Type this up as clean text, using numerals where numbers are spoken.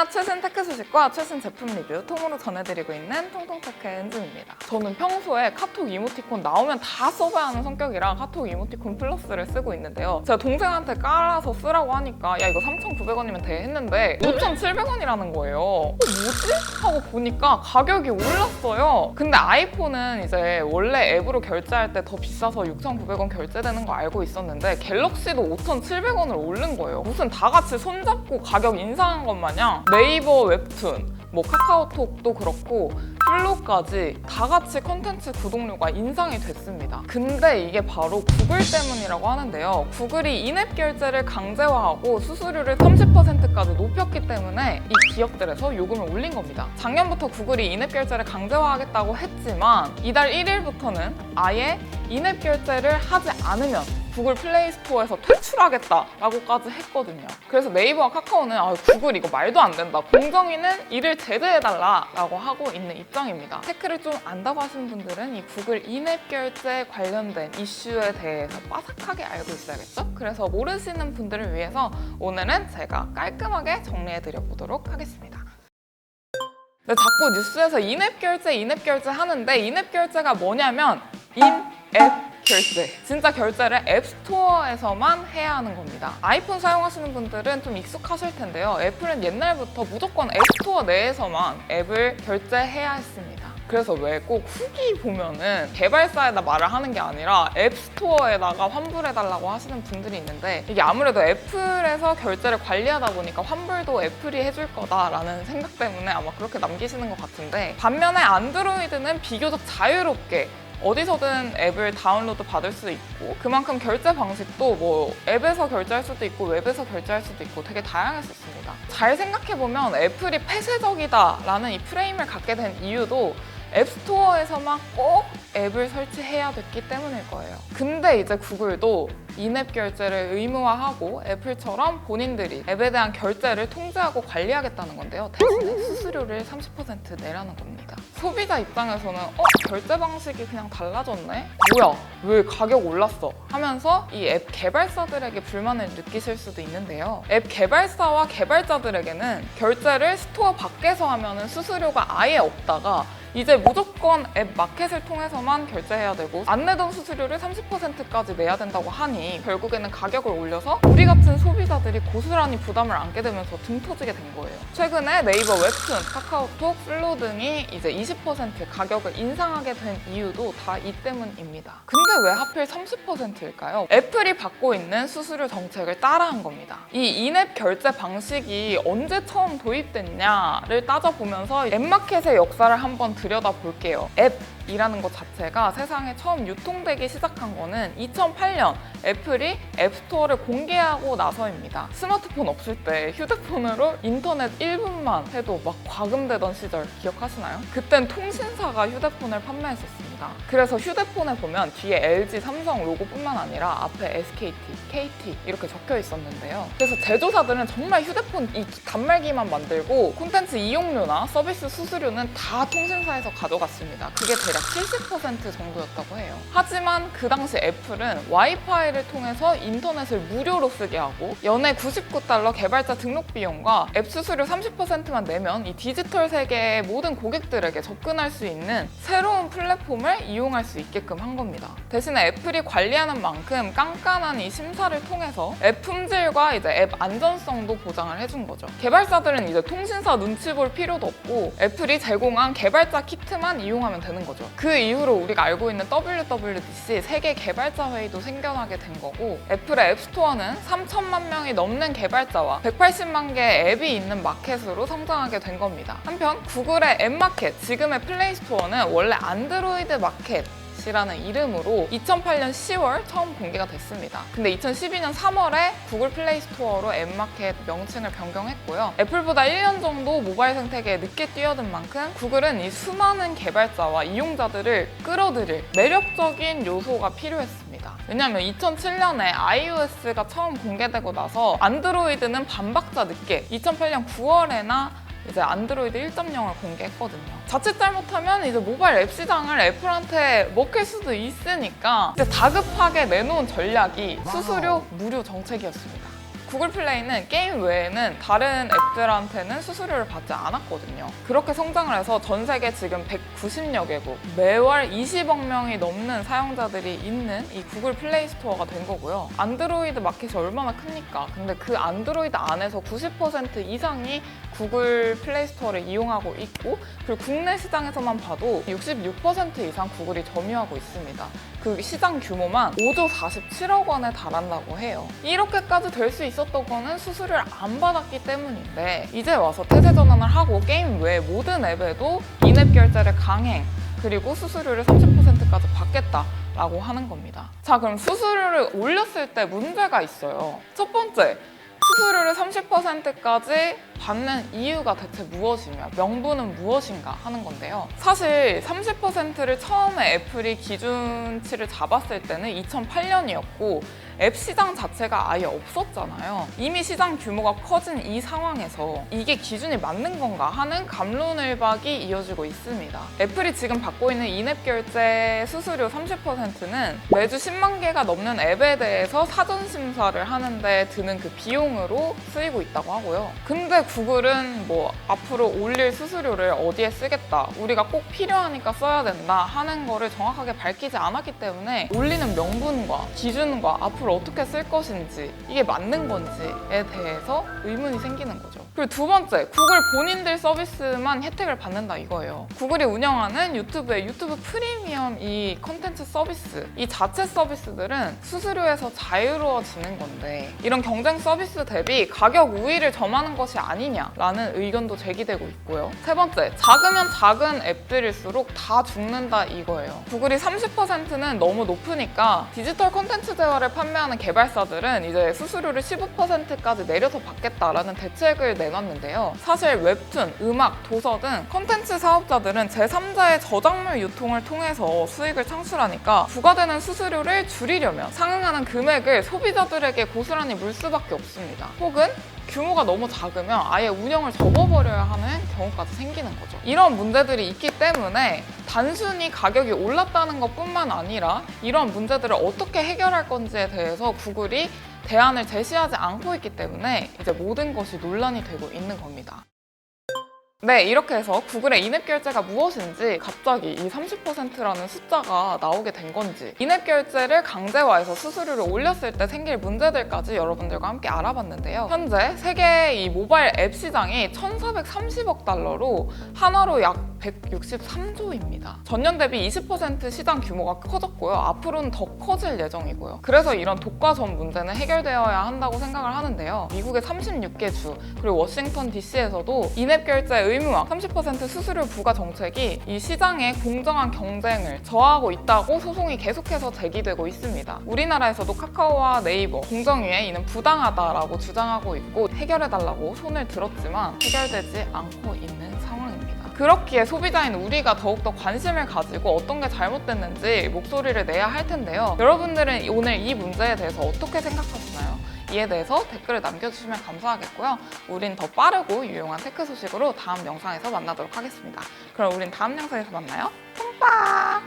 최신 테크 소식과 최신 제품 리뷰 통으로 전해드리고 있는 통통테크의 은진입니다. 저는 평소에 카톡 이모티콘 나오면 다 써봐야 하는 성격이라 카톡 이모티콘 플러스를 쓰고 있는데요. 제가 동생한테 깔아서 쓰라고 하니까 야 이거 3,900원이면 돼 했는데 5,700원이라는 거예요. 뭐지? 하고 보니까 가격이 올랐어요. 근데 아이폰은 이제 원래 앱으로 결제할 때 더 비싸서 6,900원 결제되는 거 알고 있었는데 갤럭시도 5,700원을 오른 거예요. 무슨 다 같이 손잡고 가격 인상한 것 마냥 네이버 웹툰, 뭐 카카오톡도 그렇고 플로우까지 다 같이 컨텐츠 구독료가 인상이 됐습니다. 근데 이게 바로 구글 때문이라고 하는데요. 구글이 인앱 결제를 강제화하고 수수료를 30%까지 높였기 때문에 이 기업들에서 요금을 올린 겁니다. 작년부터 구글이 인앱 결제를 강제화하겠다고 했지만 이달 1일부터는 아예 인앱 결제를 하지 않으면 구글 플레이 스토어에서 퇴출하겠다라고까지 했거든요. 그래서 네이버와 카카오는 구글 이거 말도 안 된다. 공정위는 이를 제재해달라라고 하고 있는 입장입니다. 테크를 좀 안다고 하시는 분들은 이 구글 인앱 결제 관련된 이슈에 대해서 빠삭하게 알고 있어야겠죠? 그래서 모르시는 분들을 위해서 오늘은 제가 깔끔하게 정리해드려 보도록 하겠습니다. 네, 자꾸 뉴스에서 인앱 결제 하는데 인앱 결제가 뭐냐면 인앱 결제. 진짜 결제를 앱스토어에서만 해야 하는 겁니다. 아이폰 사용하시는 분들은 좀 익숙하실 텐데요. 애플은 옛날부터 무조건 앱스토어 내에서만 앱을 결제해야 했습니다. 그래서 왜 꼭 후기 보면은 개발사에다 말을 하는 게 아니라 앱스토어에다가 환불해달라고 하시는 분들이 있는데 이게 아무래도 애플에서 결제를 관리하다 보니까 환불도 애플이 해줄 거다라는 생각 때문에 아마 그렇게 남기시는 것 같은데 반면에 안드로이드는 비교적 자유롭게 어디서든 앱을 다운로드 받을 수 있고 그만큼 결제 방식도 뭐 앱에서 결제할 수도 있고 웹에서 결제할 수도 있고 되게 다양했었습니다. 잘 생각해보면 애플이 폐쇄적이다라는 이 프레임을 갖게 된 이유도 앱스토어에서만 꼭 앱을 설치해야 됐기 때문일 거예요. 근데 이제 구글도 인앱 결제를 의무화하고 애플처럼 본인들이 앱에 대한 결제를 통제하고 관리하겠다는 건데요. 대신에 수수료를 30% 내라는 겁니다. 소비자 입장에서는 결제 방식이 그냥 달라졌네? 뭐야? 왜 가격 올랐어? 하면서 이 앱 개발사들에게 불만을 느끼실 수도 있는데요. 앱 개발사와 개발자들에게는 결제를 스토어 밖에서 하면은 수수료가 아예 없다가 이제 무조건 앱 마켓을 통해서만 결제해야 되고 안 내던 수수료를 30%까지 내야 된다고 하니 결국에는 가격을 올려서 우리 같은 소비자들이 고스란히 부담을 안게 되면서 등 터지게 된 거예요. 최근에 네이버 웹툰, 카카오톡, 플로 등이 이제 20% 가격을 인상하게 된 이유도 다 이 때문입니다. 근데 왜 하필 30%일까요? 애플이 받고 있는 수수료 정책을 따라한 겁니다. 이 인앱 결제 방식이 언제 처음 도입됐냐를 따져보면서 앱마켓의 역사를 한번 들여다볼게요. 앱이라는 것 자체가 세상에 처음 유통되기 시작한 거는 2008년 애플이 앱스토어를 공개하고 나서입니다. 스마트폰 없을 때 휴대폰으로 인터넷 1분만 해도 막 과금되던 시절 기억하시나요? 그땐 통신사가 휴대폰을 판매했었습니다. 그래서 휴대폰에 보면 뒤에 LG, 삼성 로고뿐만 아니라 앞에 SKT, KT 이렇게 적혀 있었는데요. 그래서 제조사들은 정말 휴대폰 이 단말기만 만들고 콘텐츠 이용료나 서비스 수수료는 다 통신사에서 가져갔습니다. 그게 대략 70% 정도였다고 해요. 하지만 그 당시 애플은 와이파이를 통해서 인터넷을 무료로 쓰게 하고 연에 $99 개발자 등록 비용과 앱 수수료 30%만 내면 이 디지털 세계의 모든 고객들에게 접근할 수 있는 새로운 플랫폼을 이용할 수 있게끔 한 겁니다. 대신에 애플이 관리하는 만큼 깐깐한 이 심사를 통해서 앱 품질과 이제 앱 안전성도 보장을 해준 거죠. 개발사들은 이제 통신사 눈치 볼 필요도 없고 애플이 제공한 개발자 키트만 이용하면 되는 거죠. 그 이후로 우리가 알고 있는 WWDC 세계 개발자 회의도 생겨나게 된 거고 애플의 앱스토어는 3천만 명이 넘는 개발자와 180만 개의 앱이 있는 마켓으로 성장하게 된 겁니다. 한편 구글의 앱마켓, 지금의 플레이스토어는 원래 안드로이드 마켓이라는 이름으로 2008년 10월 처음 공개가 됐습니다. 근데 2012년 3월에 구글 플레이 스토어로 앱마켓 명칭을 변경했고요. 애플보다 1년 정도 모바일 생태계에 늦게 뛰어든 만큼 구글은 이 수많은 개발자와 이용자들을 끌어들일 매력적인 요소가 필요했습니다. 왜냐하면 2007년에 iOS가 처음 공개되고 나서 안드로이드는 반박자 늦게 2008년 9월에나 이제 안드로이드 1.0을 공개했거든요. 자칫 잘못하면 이제 모바일 앱 시장을 애플한테 먹힐 수도 있으니까 이제 다급하게 내놓은 전략이 수수료 무료 정책이었습니다. 구글 플레이는 게임 외에는 다른 앱들한테는 수수료를 받지 않았거든요. 그렇게 성장을 해서 전 세계 지금 190여 개국, 매월 20억 명이 넘는 사용자들이 있는 이 구글 플레이 스토어가 된 거고요. 안드로이드 마켓이 얼마나 큽니까? 근데 그 안드로이드 안에서 90% 이상이 구글 플레이 스토어를 이용하고 있고, 그리고 국내 시장에서만 봐도 66% 이상 구글이 점유하고 있습니다. 그 시장 규모만 5조 47억 원에 달한다고 해요. 이렇게까지 될 수 있었던 거는 수수료를 안 받았기 때문인데, 이제 와서 태세 전환을 하고 게임 외 모든 앱에도 인앱 결제를 강행, 그리고 수수료를 30%까지 받겠다라고 하는 겁니다. 자, 그럼 수수료를 올렸을 때 문제가 있어요. 첫 번째, 수수료를 30%까지 받는 이유가 대체 무엇이며 명분은 무엇인가 하는 건데요. 사실 30%를 처음에 애플이 기준치를 잡았을 때는 2008년이었고 앱 시장 자체가 아예 없었잖아요. 이미 시장 규모가 커진 이 상황에서 이게 기준이 맞는 건가 하는 갑론을박이 이어지고 있습니다. 애플이 지금 받고 있는 인앱 결제 수수료 30%는 매주 10만 개가 넘는 앱에 대해서 사전 심사를 하는데 드는 그 비용으로 쓰이고 있다고 하고요. 근데 구글은 뭐 앞으로 올릴 수수료를 어디에 쓰겠다, 우리가 꼭 필요하니까 써야 된다 하는 거를 정확하게 밝히지 않았기 때문에 올리는 명분과 기준과 앞으로 어떻게 쓸 것인지, 이게 맞는 건지에 대해서 의문이 생기는 거죠. 그리고 두 번째, 구글 본인들 서비스만 혜택을 받는다 이거예요. 구글이 운영하는 유튜브의 유튜브 프리미엄 이 컨텐츠 서비스, 이 자체 서비스들은 수수료에서 자유로워지는 건데, 이런 경쟁 서비스 대비 가격 우위를 점하는 것이 아니냐라는 의견도 제기되고 있고요. 세 번째, 작으면 작은 앱들일수록 다 죽는다 이거예요. 구글이 30%는 너무 높으니까 디지털 콘텐츠 대화를 판매하는 개발사들은 이제 수수료를 15%까지 내려서 받겠다라는 대책을 내놨는데요. 사실 웹툰, 음악, 도서 등 콘텐츠 사업자들은 제3자의 저작물 유통을 통해서 수익을 창출하니까 부과되는 수수료를 줄이려면 상응하는 금액을 소비자들에게 고스란히 물 수밖에 없습니다. 혹은 규모가 너무 작으면 아예 운영을 접어버려야 하는 경우까지 생기는 거죠. 이런 문제들이 있기 때문에 단순히 가격이 올랐다는 것뿐만 아니라 이런 문제들을 어떻게 해결할 건지에 대해서 구글이 대안을 제시하지 않고 있기 때문에 이제 모든 것이 논란이 되고 있는 겁니다. 네, 이렇게 해서 구글의 인앱 결제가 무엇인지, 갑자기 이 30%라는 숫자가 나오게 된 건지, 인앱 결제를 강제화해서 수수료를 올렸을 때 생길 문제들까지 여러분들과 함께 알아봤는데요. 현재 세계 이 모바일 앱 시장이 1,430억 달러로 한화로 약 163조입니다. 전년 대비 20% 시장 규모가 커졌고요. 앞으로는 더 커질 예정이고요. 그래서 이런 독과점 문제는 해결되어야 한다고 생각을 하는데요. 미국의 36개 주, 그리고 워싱턴 DC에서도 인앱 결제 의무화 30% 수수료 부과 정책이 이 시장의 공정한 경쟁을 저하하고 있다고 소송이 계속해서 제기되고 있습니다. 우리나라에서도 카카오와 네이버 공정위에 이는 부당하다라고 주장하고 있고 해결해달라고 손을 들었지만 해결되지 않고 있는 상황입니다. 그렇기에 소비자인 우리가 더욱더 관심을 가지고 어떤 게 잘못됐는지 목소리를 내야 할 텐데요. 여러분들은 오늘 이 문제에 대해서 어떻게 생각하시나요? 이에 대해서 댓글을 남겨주시면 감사하겠고요. 우린 더 빠르고 유용한 테크 소식으로 다음 영상에서 만나도록 하겠습니다. 그럼 우린 다음 영상에서 만나요. 뽕빠!